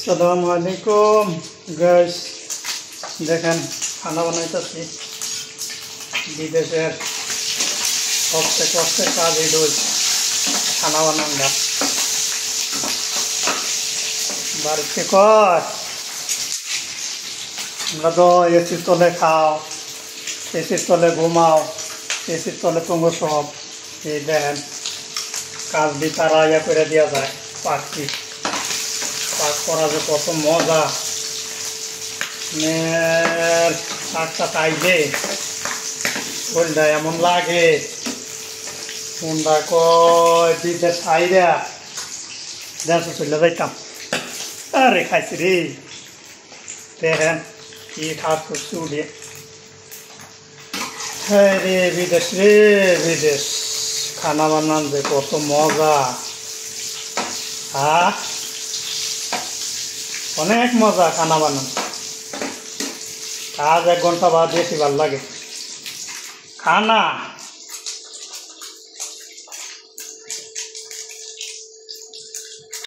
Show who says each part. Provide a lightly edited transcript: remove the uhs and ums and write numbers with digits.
Speaker 1: আসসালামু আলাইকুম গাইস, দেখেন খানা বানাইতেছি। বিদেশের সবচেয়ে কষ্টের কাজ এই খানা বানানটা। বাড়িতে কর আমরা তো এসির তলে খাও, এসির তলে ঘুমাও, এসির তলে তোমরা সব এই দেখেন কাজ দিয়ে তারা ইয়া করে দেওয়া যায়। পাখি পাক করা যে কত মজা, শাকটা খাইলে শরীরটা এমন লাগে কোনটা কয় দিতে খাইরা দেড়শো চলে যাইতাম। আরে খাইছি রে, দেখেন কি খাস করছি উঠে। হ্যাঁ রে বিদেশ, রে বিদেশ খানা বানান যে কত মজা। হ্যাঁ অনেক মজা খানা বানান। কাজ 1 ঘন্টা বাদ বেশি ভালো লাগে খানা।